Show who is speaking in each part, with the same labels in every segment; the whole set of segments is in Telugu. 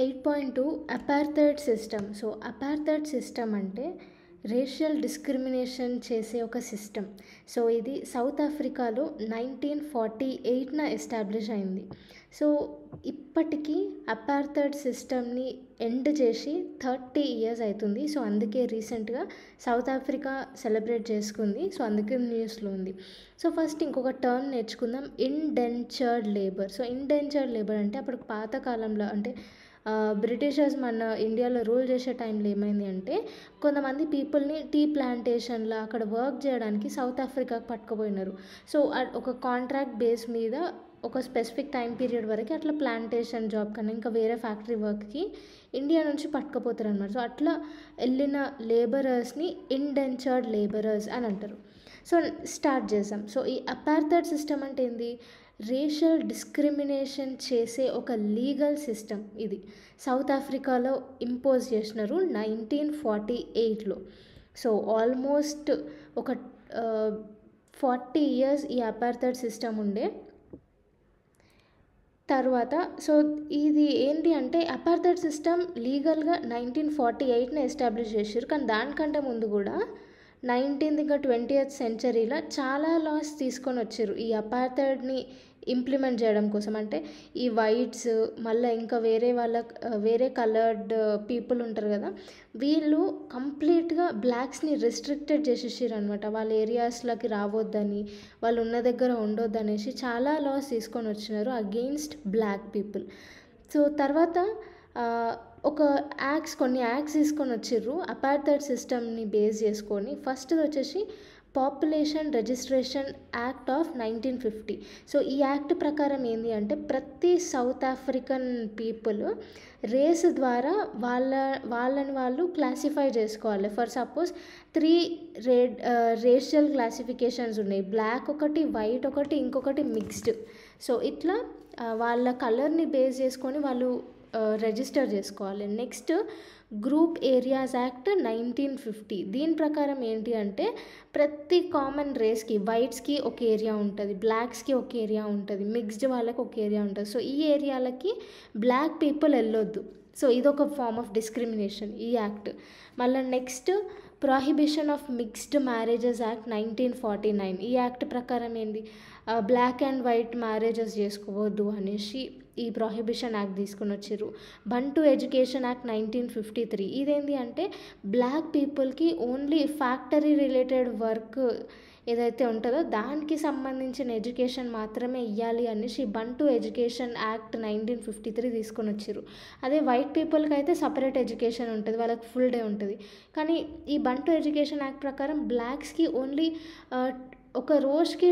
Speaker 1: 8.2 apartheid system. So apartheid system అంటే రేషియల్ డిస్క్రిమినేషన్ చేసే ఒక సిస్టమ్. సో ఇది సౌత్ ఆఫ్రికాలో 1948న ఎస్టాబ్లిష్ అయింది. సో ఇప్పటికీ అపార్థైడ్ సిస్టమ్ని ఎండ్ చేసి 30 years అవుతుంది. సో అందుకే రీసెంట్గా సౌత్ ఆఫ్రికా సెలబ్రేట్ చేసుకుంది. సో అందుకే న్యూస్లో ఉంది. సో ఫస్ట్ ఇంకొక టర్మ్ నేర్చుకుందాం, indentured labour. So indentured labour అంటే అప్పుడు పాతకాలంలో అంటే బ్రిటిషర్స్ మన ఇండియాలో రూల్ చేసే టైంలో ఏమైంది అంటే కొంతమంది పీపుల్ని టీ ప్లాంటేషన్లో అక్కడ వర్క్ చేయడానికి సౌత్ ఆఫ్రికాకి పట్టుకుపోయినారు. సో ఒక కాంట్రాక్ట్ బేస్ మీద ఒక స్పెసిఫిక్ టైం పీరియడ్ వరకు అట్లా ప్లాంటేషన్ జాబ్ కన్నా ఇంకా వేరే ఫ్యాక్టరీ వర్క్కి ఇండియా నుంచి పట్టుకుపోతారు అనమాట. సో అట్లా వెళ్ళిన లేబరర్స్ని ఇండెంచర్డ్ లేబరర్స్ అని అంటారు. సో స్టార్ట్ చేసాం. సో ఈ అపార్థైడ్ సిస్టమ్ అంటే ఏంది? రేషియల్ డిస్క్రిమినేషన్ చేసే ఒక లీగల్ సిస్టమ్ ఇది సౌత్ ఆఫ్రికాలో ఇంపోజ్ చేసినారు 1948లో. సో ఆల్మోస్ట్ ఒక 40 years ఈ అపార్థైడ్ సిస్టమ్ ఉండే తర్వాత. సో ఇది ఏంటి అంటే అపార్థైడ్ సిస్టమ్ లీగల్గా 1948నే ఎస్టాబ్లిష్ చేశారు. కానీ దానికంటే ముందు కూడా 19th ఇంకా 20th centuryలో చాలా లాస్ తీసుకొని వచ్చారు ఈ అపార్థైడ్ని ఇంప్లిమెంట్ చేయడం కోసం. అంటే ఈ వైట్స్ మళ్ళీ ఇంకా వేరే కలర్డ్ పీపుల్ ఉంటారు కదా, వీళ్ళు కంప్లీట్గా బ్లాక్స్ని రెస్ట్రిక్టెడ్ చేసేసారు అనమాట. వాళ్ళ ఏరియాస్లోకి రావద్దని, వాళ్ళు ఉన్న దగ్గర ఉండొద్దు అనేసి చాలా లాస్ తీసుకొని వచ్చినారు అగెయిన్స్ట్ బ్లాక్ పీపుల్. సో తర్వాత కొన్ని యాక్ట్స్ తీసుకొని వచ్చిర్రు అపార్థైడ్ సిస్టమ్ని బేస్ చేసుకొని. ఫస్ట్ వచ్చేసి population registration act of 1950. So ఈ యాక్ట్ ప్రకారం ఏంటి అంటే ప్రతి సౌత్ ఆఫ్రికన్ పీపుల్ రేస్ ద్వారా వాళ్ళని వాళ్ళు క్లాసిఫై చేసుకోవాలి. ఫర్ సపోజ్ 3 రేషియల్ క్లాసిఫికేషన్స్ ఉన్నాయి, బ్లాక్ ఒకటి, వైట్ ఒకటి, ఇంకొకటి మిక్స్డ్. సో ఇట్లా వాళ్ళ కలర్ని బేస్ చేసుకొని వాళ్ళు రిజిస్టర్ చేసుకోవాలి. Next group areas act 1950. దీని ప్రకారం ఏంటి అంటే ప్రతి కామన్ రేస్కి వైట్స్కి ఒక ఏరియా ఉంటుంది, బ్లాక్స్కి ఒక ఏరియా ఉంటుంది, మిక్స్డ్ వాళ్ళకి ఒక ఏరియా ఉంటుంది. సో ఈ ఏరియాలకి బ్లాక్ పీపుల్ వెళ్ళొద్దు. సో ఇదొక ఫార్మ్ ఆఫ్ డిస్క్రిమినేషన్ ఈ యాక్ట్. మళ్ళీ next prohibition of mixed marriages act 1949. ఈ యాక్ట్ ప్రకారం ఏంటి బ్లాక్ అండ్ వైట్ మ్యారేజెస్ చేసుకోవద్దు అనేసి ఈ ప్రొహిబిషన్ యాక్ట్ తీసుకుని వచ్చారు. బంటు ఎడ్యుకేషన్ యాక్ట్ 1953. ఇదేంటి అంటే బ్లాక్ పీపుల్కి ఓన్లీ ఫ్యాక్టరీ రిలేటెడ్ వర్క్ ఏదైతే ఉంటుందో దానికి సంబంధించిన ఎడ్యుకేషన్ మాత్రమే ఇవ్వాలి అనేసి బంటు ఎడ్యుకేషన్ యాక్ట్ 1953 తీసుకొని వచ్చారు. అదే వైట్ పీపుల్కి అయితే సపరేట్ ఎడ్యుకేషన్ ఉంటుంది, వాళ్ళకి ఫుల్ డే ఉంటుంది. కానీ ఈ బంటు ఎడ్యుకేషన్ యాక్ట్ ప్రకారం బ్లాక్స్కి ఓన్లీ ఒక రోజుకి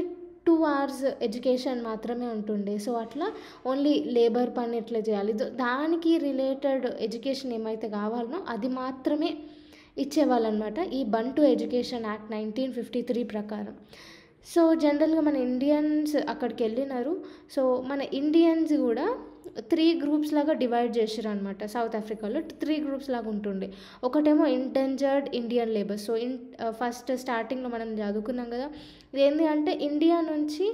Speaker 1: 2 hours ఎడ్యుకేషన్ మాత్రమే ఉంటుండే. సో అట్లా ఓన్లీ లేబర్ పని ఎట్లా చేయాలి దానికి రిలేటెడ్ ఎడ్యుకేషన్ ఏమైతే కావాలనో అది మాత్రమే ఇచ్చేవాళ్ళనమాట ఈ బంటు ఎడ్యుకేషన్ యాక్ట్ 1953 ప్రకారం. సో జనరల్గా మన ఇండియన్స్ అక్కడికి వెళ్ళినారు. సో మన ఇండియన్స్ కూడా 3 groups లాగా డివైడ్ చేసారు అనమాట. సౌత్ ఆఫ్రికాలో 3 groups లాగా ఉంటుండే. ఒకటేమో ఇండెంజర్డ్ ఇండియన్ లేబర్. సో ఫస్ట్ స్టార్టింగ్లో మనం చదువుకున్నాం కదా, ఇదేంటి అంటే ఇండియా నుంచి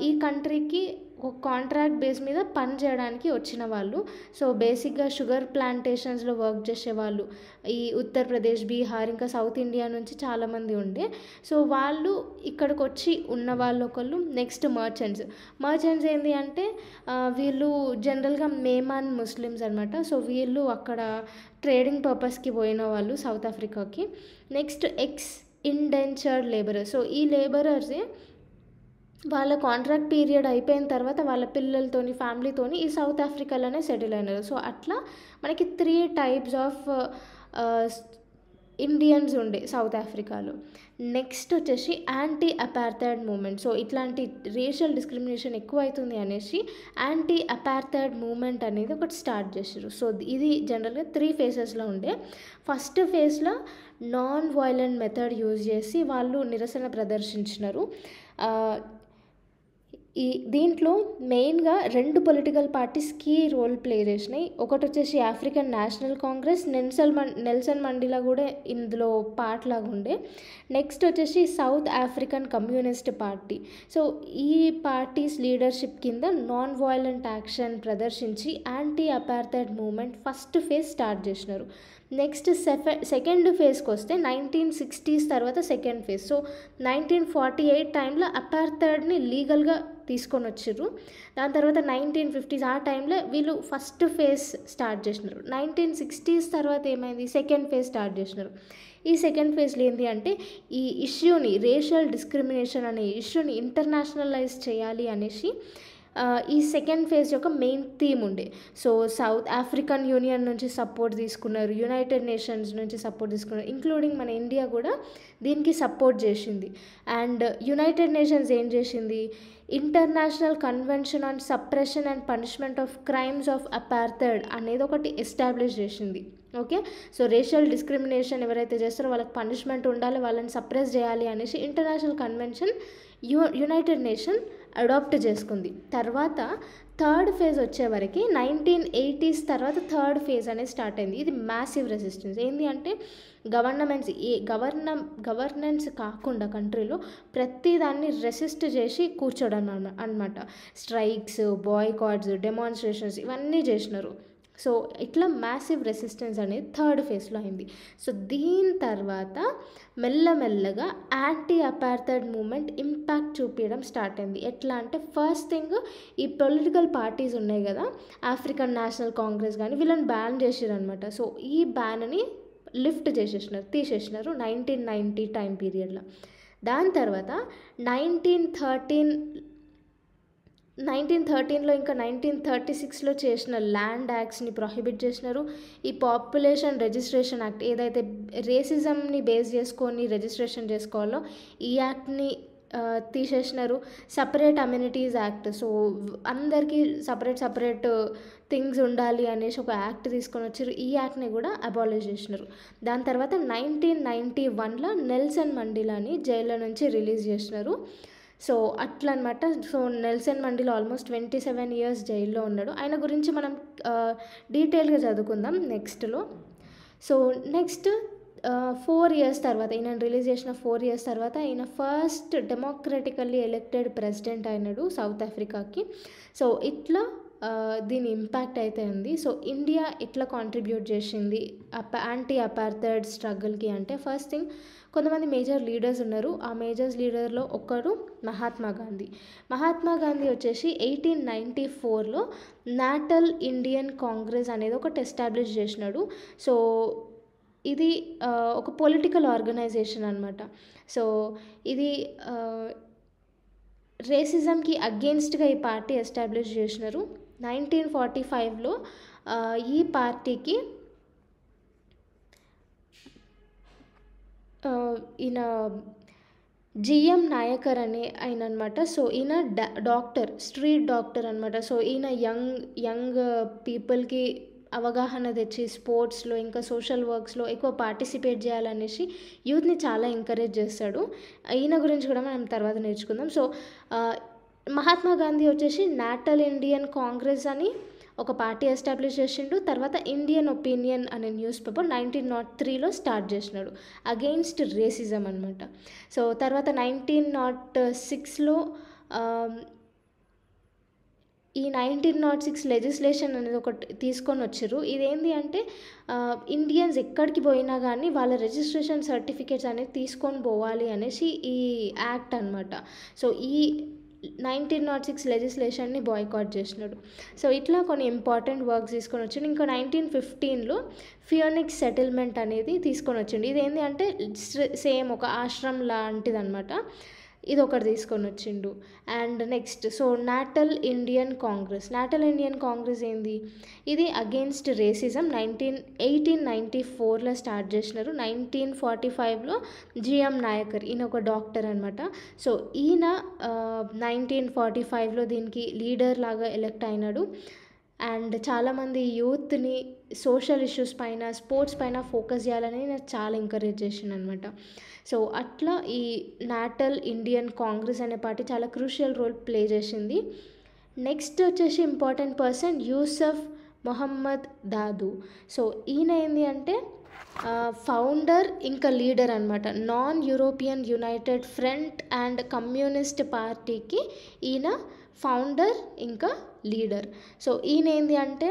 Speaker 1: ఈ కంట్రీకి ఒక కాంట్రాక్ట్ బేస్ మీద పని చేయడానికి వచ్చిన వాళ్ళు. సో బేసిక్గా షుగర్ ప్లాంటేషన్స్లో వర్క్ చేసేవాళ్ళు ఈ ఉత్తరప్రదేశ్, బీహార్ ఇంకా సౌత్ ఇండియా నుంచి చాలామంది ఉండే. సో వాళ్ళు ఇక్కడికి వచ్చి ఉన్న వాళ్ళు ఒకళ్ళు. నెక్స్ట్ మర్చెంట్స్ ఏంటి అంటే వీళ్ళు జనరల్గా మేమాన్ ముస్లిమ్స్ అనమాట. సో వీళ్ళు అక్కడ ట్రేడింగ్ పర్పస్కి పోయిన వాళ్ళు సౌత్ ఆఫ్రికాకి. Next indentured labourers. సో ఈ లేబరర్సే వాళ్ళ కాంట్రాక్ట్ పీరియడ్ అయిపోయిన తర్వాత వాళ్ళ పిల్లలతోని ఫ్యామిలీతోని ఈ సౌత్ ఆఫ్రికాలోనే సెటిల్ అయినారు. సో అట్లా మనకి 3 types ఆఫ్ ఇండియన్స్ ఉండే సౌత్ ఆఫ్రికాలో. నెక్స్ట్ వచ్చేసి యాంటీ అపార్థైడ్ మూమెంట్. సో ఇట్లాంటి రేషియల్ డిస్క్రిమినేషన్ ఎక్కువ అవుతుంది అనేసి యాంటీ అపార్థైడ్ మూమెంట్ అనేది ఒకటి స్టార్ట్ చేశారు. సో ఇది జనరల్గా 3 phases ఉండే. ఫస్ట్ ఫేజ్లో నాన్ వైలెంట్ మెథడ్ యూజ్ చేసి వాళ్ళు నిరసన ప్రదర్శించినారు. దీంట్లో మెయిన్గా 2 political parties key role play చేసినాయి. ఒకటి వచ్చేసి African National Congress, Nelson Mandela కూడా ఇందులో పార్ట్ లాగా ఉండే. నెక్స్ట్ వచ్చేసి South African Communist Party. So ఈ పార్టీస్ లీడర్షిప్ కింద నాన్ వయలెంట్ యాక్షన్ ప్రదర్శించి anti apartheid movement first phase start చేసినారు. నెక్స్ట్ సెకండ్ ఫేజ్కి వస్తే 1960s తర్వాత సెకండ్ ఫేజ్. సో 1948 టైంలో అపార్థైడ్ని లీగల్గా తీసుకొని వచ్చిర్రు. దాని తర్వాత 1950s ఆ టైంలో వీళ్ళు ఫస్ట్ ఫేజ్ స్టార్ట్ చేసినారు. 1960s తర్వాత ఏమైంది, సెకండ్ ఫేజ్ స్టార్ట్ చేసినారు. ఈ సెకండ్ ఫేజ్లో ఏంటి అంటే ఈ ఇష్యూని, రేషియల్ డిస్క్రిమినేషన్ అనే ఇష్యూని ఇంటర్నేషనలైజ్ చేయాలి అనేసి ఈ సెకండ్ ఫేజ్ యొక్క మెయిన్ థీమ్ ఉండే. సో సౌత్ ఆఫ్రికన్ యూనియన్ నుంచి సపోర్ట్ తీసుకున్నారు, యునైటెడ్ నేషన్స్ నుంచి సపోర్ట్ తీసుకున్నారు, ఇంక్లూడింగ్ మన ఇండియా కూడా దీనికి సపోర్ట్ చేసింది. అండ్ యునైటెడ్ నేషన్స్ ఏం చేసింది, international convention on suppression and punishment of crimes of apartheid అనేది ఒకటి ఎస్టాబ్లిష్ చేసింది. ఓకే, సో రేషియల్ డిస్క్రిమినేషన్ ఎవరైతే చేస్తారో వాళ్ళకి పనిష్మెంట్ ఉండాలి, వాళ్ళని సప్రెస్ చేయాలి అనేసి international convention United Nation adopt చేసుకుంది. తర్వాత థర్డ్ ఫేజ్ వచ్చేవరకు 1980s తర్వాత థర్డ్ ఫేజ్ అనేది స్టార్ట్ అయింది. ఇది మ్యాసివ్ రెసిస్టెన్స్. ఏంటి అంటే గవర్నెన్స్ కాకుండా కంట్రీలో ప్రతి దాన్ని రెసిస్ట్ చేసి కూర్చోడం అనమాట. స్ట్రైక్స్, బాయ్కాట్స్, డెమాన్స్ట్రేషన్స్ ఇవన్నీ చేసినారు. సో ఇట్లా మ్యాసివ్ రెసిస్టెన్స్ అనేది థర్డ్ ఫేజ్లో అయింది. సో దీని తర్వాత మెల్లమెల్లగా యాంటీ అపార్థైడ్ మూమెంట్ ఇంపాక్ట్ చూపించడం స్టార్ట్ అయింది. ఎట్లా అంటే ఫస్ట్ థింగ్ ఈ పొలిటికల్ పార్టీస్ ఉన్నాయి కదా, ఆఫ్రికన్ నేషనల్ కాంగ్రెస్ కానీ వీళ్ళని బ్యాన్ చేసారు అనమాట. సో ఈ బ్యాన్ని లిఫ్ట్ తీసేసినారు 1990 టైం పీరియడ్లో. దాని తర్వాత 1913లో ఇంకా 1936లో చేసిన ల్యాండ్ యాక్ట్స్ని ప్రొహిబిట్ చేసినారు. ఈ పాపులేషన్ రిజిస్ట్రేషన్ యాక్ట్ ఏదైతే రేసిజంని బేస్ చేసుకొని రిజిస్ట్రేషన్ చేసుకోవాలో ఈ యాక్ట్ని తీసేసినారు. సపరేట్ అమ్యూనిటీస్ యాక్ట్, సో అందరికీ సపరేట్ థింగ్స్ ఉండాలి అనేసి ఒక యాక్ట్ తీసుకొని వచ్చారు. ఈ యాక్ట్ని కూడా అబాలిష్ చేసినారు. దాని తర్వాత 1991లో నెల్సన్ మండేలాని జైల్లో నుంచి రిలీజ్ చేసినారు. సో అట్లా అనమాట. So Nelson Mandela almost 27 years జైల్లో ఉన్నాడు. ఆయన గురించి మనం డీటెయిల్గా చదువుకుందాం నెక్స్ట్లో. సో నెక్స్ట్ 4 years తర్వాత, ఈయన రిలీజ్ చేసిన 4 years తర్వాత ఈయన ఫస్ట్ డెమోక్రటికల్లీ ఎలెక్టెడ్ ప్రెసిడెంట్ అయినాడు సౌత్ ఆఫ్రికాకి. సో ఇట్లా దీని ఇంపాక్ట్ అయితే ఉంది. సో ఇండియా ఎట్లా కాంట్రిబ్యూట్ చేసింది యాంటీ అపార్థైడ్ స్ట్రగుల్కి అంటే, ఫస్ట్ థింగ్ కొంతమంది మేజర్ లీడర్స్ ఉన్నారు. ఆ మేజర్స్ లీడర్లో ఒకరు మహాత్మా గాంధీ వచ్చేసి 1894లో నాటల్ ఇండియన్ కాంగ్రెస్ అనేది ఒకటి ఎస్టాబ్లిష్ చేసినాడు. సో ఇది ఒక పొలిటికల్ ఆర్గనైజేషన్ అనమాట. సో ఇది రేసిజంకి అగెయిన్స్ట్గా ఈ పార్టీ ఎస్టాబ్లిష్ చేసినారు. 1945లో ఈ పార్టీకి ఈయన జిఎం నాయకర్ అనే ఆయన అనమాట. సో ఈయన స్ట్రీట్ డాక్టర్ అనమాట. సో ఈయన యంగ్ పీపుల్కి అవగాహన తెచ్చి స్పోర్ట్స్లో ఇంకా సోషల్ వర్క్స్లో ఎక్కువ పార్టిసిపేట్ చేయాలనేసి యూత్ని చాలా ఎంకరేజ్ చేస్తాడు. ఈయన గురించి కూడా మనం తర్వాత నేర్చుకుందాం. సో మహాత్మా గాంధీ వచ్చేసి నాటల్ ఇండియన్ కాంగ్రెస్ అని ఒక పార్టీ ఎస్టాబ్లిష్ చేసిండు. తర్వాత ఇండియన్ ఒపీనియన్ అనే న్యూస్ పేపర్ 1903లో స్టార్ట్ చేసినాడు అగెయిన్స్ట్ రేసిజం అనమాట. సో తర్వాత 1906లో ఈ 1906 లెజిస్లేషన్ అనేది ఒకటి తీసుకొని వచ్చారు. ఇదేంటి అంటే ఇండియన్స్ ఎక్కడికి పోయినా కానీ వాళ్ళ రిజిస్ట్రేషన్ సర్టిఫికేట్స్ అనేది తీసుకొని పోవాలి అనేసి ఈ యాక్ట్ అనమాట. సో ఈ 1906 లెజిస్లేషన్ని బాయ్కాట్ చేసినాడు. సో ఇట్లా కొన్ని ఇంపార్టెంట్ వర్క్స్ తీసుకొని వచ్చిండు. ఇంకా 1915లో ఫియోనిక్స్ సెటిల్మెంట్ అనేది తీసుకొని వచ్చిండు. ఇదేంటి అంటే సేమ్ ఒక ఆశ్రమం లాంటిది అనమాట. ఇది ఒకటి తీసుకొని వచ్చిండు. And next so natal Indian Congress ఏంది, ఇది అగెయిన్స్ట్ రేసిజం 1894లో స్టార్ట్ చేసినారు. 1945లో జిఎం నాయకర్, ఈయన ఒక డాక్టర్ అనమాట. సో ఈయన 1945లో దీనికి లీడర్ లాగా ఎలెక్ట్ అయినాడు. అండ్ చాలామంది యూత్ని సోషల్ ఇష్యూస్ పైన, స్పోర్ట్స్ పైన ఫోకస్ చేయాలని నాకు చాలా ఎంకరేజ్ చేసిండు అనమాట. సో అట్లా ఈ నేటల్ ఇండియన్ కాంగ్రెస్ అనే పార్టీ చాలా క్రూషియల్ రోల్ ప్లే చేసింది. నెక్స్ట్ వచ్చేసి important person Yusuf Mohammed Dadoo. So ఈయన ఏంది అంటే ఫౌండర్ ఇంకా లీడర్ అనమాట. Non European United Front and Communist పార్టీకి ఈయన ఫౌండర్ ఇంకా లీడర్. సో ఈయన ఏంది అంటే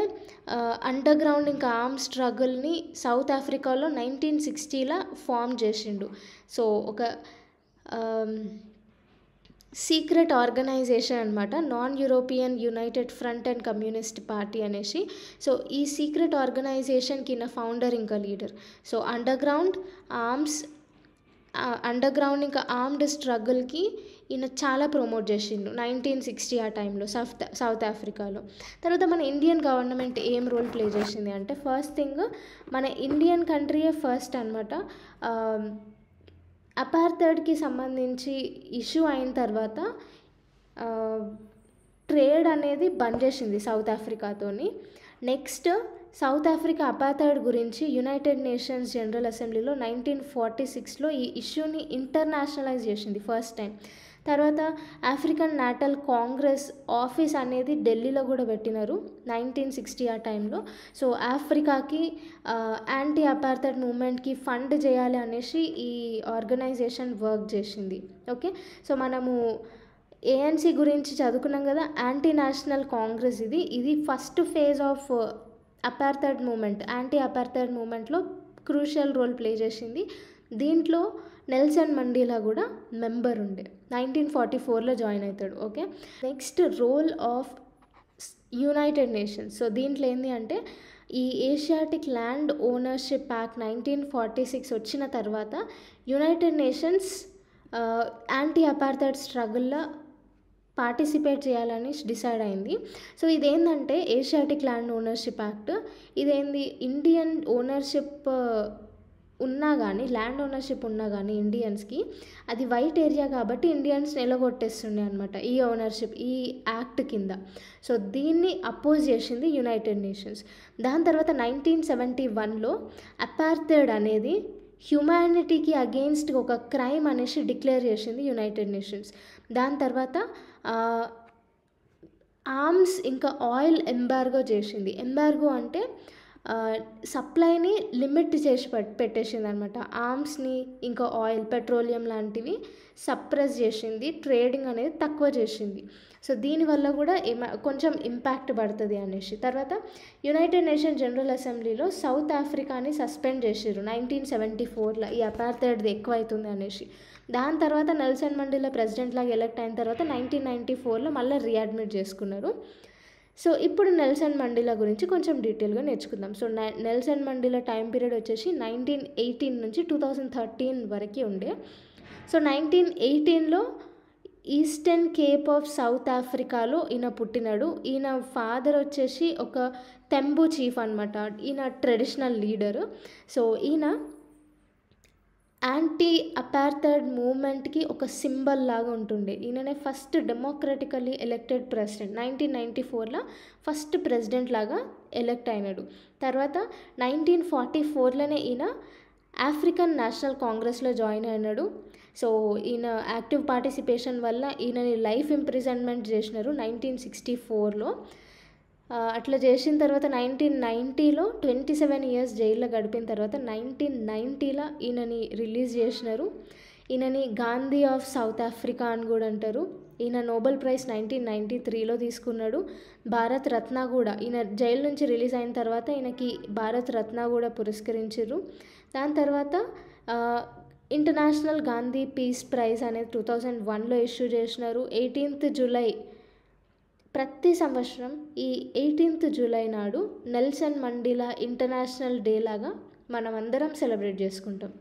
Speaker 1: అండర్ గ్రౌండ్ ఇంకా ఆర్మ్ స్ట్రగుల్ని సౌత్ ఆఫ్రికాలో 1960లో ఫామ్ చేసిండు. సో ఒక సీక్రెట్ ఆర్గనైజేషన్ అనమాట, non European United Front and Communist Party అనేసి. సో ఈ సీక్రెట్ ఆర్గనైజేషన్కి ఈయన ఫౌండర్ ఇంకా లీడర్. సో అండర్ గ్రౌండ్ ఇంకా ఆర్మ్డ్ స్ట్రగుల్కి ఈయన చాలా ప్రమోట్ చేసిండు 1960 ఆ టైంలో సౌత్ ఆఫ్రికాలో. తర్వాత మన ఇండియన్ గవర్నమెంట్ ఏం రోల్ ప్లే చేసింది అంటే, ఫస్ట్ థింగ్ మన ఇండియన్ కంట్రీయే ఫస్ట్ అనమాట అపార్థైడ్కి సంబంధించి ఇష్యూ అయిన తర్వాత ట్రేడ్ అనేది బంద్ చేసింది సౌత్ ఆఫ్రికాతోని. నెక్స్ట్ సౌత్ ఆఫ్రికా అపార్థైడ్ గురించి యునైటెడ్ నేషన్స్ జనరల్ అసెంబ్లీలో 1946లో ఈ ఇష్యూని ఇంటర్నేషనలైజ్ చేసింది ఫస్ట్ టైం. తర్వాత ఆఫ్రికన్ నేటల్ కాంగ్రెస్ ఆఫీస్ అనేది ఢిల్లీలో కూడా పెట్టినారు 1960 ఆ టైంలో. సో ఆఫ్రికాకి యాంటీ అపార్థైడ్ మూమెంట్కి ఫండ్ చేయాలి అనేసి ఈ ఆర్గనైజేషన్ వర్క్ చేసింది. ఓకే, సో మనము ఏఎన్సీ గురించి చదువుకున్నాం కదా, యాంటీ నేషనల్ కాంగ్రెస్. ఇది first phase of apartheid movement, anti apartheid మూమెంట్లో క్రూషియల్ రోల్ ప్లే చేసింది. దీంట్లో నెల్సన్ మండేలా కూడా మెంబర్ ఉండే, 1944లో జాయిన్ అవుతాడు. Okay, next role of United Nations. So దీంట్లో ఏంటి అంటే ఈ ఏషియాటిక్ ల్యాండ్ ఓనర్షిప్ యాక్ట్ 1946 వచ్చిన తర్వాత యునైటెడ్ నేషన్స్ యాంటీ అపార్థైడ్ స్ట్రగుల్లో పార్టిసిపేట్ చేయాలని డిసైడ్ అయింది. సో ఇదేంటంటే ఏషియాటిక్ ల్యాండ్ ఓనర్షిప్ యాక్ట్, ఇదేంది ఇండియన్ ఓనర్షిప్ ఉన్నా కానీ, ల్యాండ్ ఓనర్షిప్ ఉన్నా కానీ ఇండియన్స్కి అది వైట్ ఏరియా కాబట్టి ఇండియన్స్ నిలగొట్టేస్తుండే అనమాట ఈ ఓనర్షిప్ ఈ యాక్ట్ కింద. సో దీన్ని అపోజ్ చేసింది యునైటెడ్ నేషన్స్. దాని తర్వాత 1971లో అపార్థైడ్ అనేది హ్యుమానిటీకి అగెయిన్స్ట్ ఒక క్రైమ్ అనేసి డిక్లేర్ చేసింది యునైటెడ్ నేషన్స్. దాని తర్వాత ఆర్మ్స్ ఇంకా ఆయిల్ ఎంబార్గో చేసింది. ఎంబార్గో అంటే సప్లైని లిమిట్ చేసి పెట్టేసింది అనమాట. ఆర్మ్స్ని ఇంకా ఆయిల్, పెట్రోలియం లాంటివి సప్రెస్ చేసింది, ట్రేడింగ్ అనేది తక్కువ చేసింది. సో దీనివల్ల కూడా కొంచెం ఇంపాక్ట్ పడుతుంది అనేసి. తర్వాత యునైటెడ్ నేషన్ జనరల్ అసెంబ్లీలో సౌత్ ఆఫ్రికాని సస్పెండ్ చేసారు 1974లో, ఈ అపార్థైడ్ది ఎక్కువ అవుతుంది అనేసి. దాని తర్వాత నెల్సన్ మండేలా ప్రెసిడెంట్ లాగా ఎలక్ట్ అయిన తర్వాత 1994లో మళ్ళీ రీఅడ్మిట్ చేసుకున్నారు. సో ఇప్పుడు నెల్సన్ మండేలా గురించి కొంచెం డీటెయిల్గా నేర్చుకుందాం. So Nelson Mandela time period వచ్చేసి 1918 నుంచి 2013 వరకు ఉండే. సో 1918లో ఈస్టర్న్ కేప్ ఆఫ్ సౌత్ ఆఫ్రికాలో ఈయన పుట్టినాడు. ఈయన ఫాదర్ వచ్చేసి ఒక తెంబు చీఫ్ అనమాట, ఈయన ట్రెడిషనల్ లీడరు. సో ఈయన యాంటీ అపార్థైడ్ మూమెంట్కి ఒక సింబల్ లాగా ఉంటుండే. ఈయననే ఫస్ట్ డెమోక్రటికల్లీ ఎలక్టెడ్ ప్రెసిడెంట్, 1994లో ఫస్ట్ ప్రెసిడెంట్ లాగా ఎలక్ట్ అయినాడు. తర్వాత 1944లోనే ఈయన ఆఫ్రికన్ నేషనల్ కాంగ్రెస్లో జాయిన్ అయినాడు. సో ఈయన యాక్టివ్ పార్టిసిపేషన్ వల్ల ఈయనని లైఫ్ ఇంప్రిజన్మెంట్ చేసినారు 1964లో. అట్లా చేసిన తర్వాత 1990లో 27 years జైల్లో గడిపిన తర్వాత 1990లో ఈయనని రిలీజ్ చేసినారు. ఈయనని గాంధీ ఆఫ్ సౌత్ ఆఫ్రికా అని కూడా అంటారు. ఈయన నోబెల్ ప్రైజ్ 1993లో తీసుకున్నాడు. భారత్ రత్న కూడా, ఈయన జైలు నుంచి రిలీజ్ అయిన తర్వాత ఈయనకి భారత్ రత్న కూడా పురస్కరించారు. దాని తర్వాత ఇంటర్నేషనల్ గాంధీ పీస్ ప్రైజ్ అనేది 2001లో ఇష్యూ చేసినారు. 18th July ప్రతి సంవత్సరం ఈ 18th July నాడు నెల్సన్ మండేలా ఇంటర్నేషనల్ డే లాగా మనం అందరం సెలబ్రేట్ చేసుకుంటాం.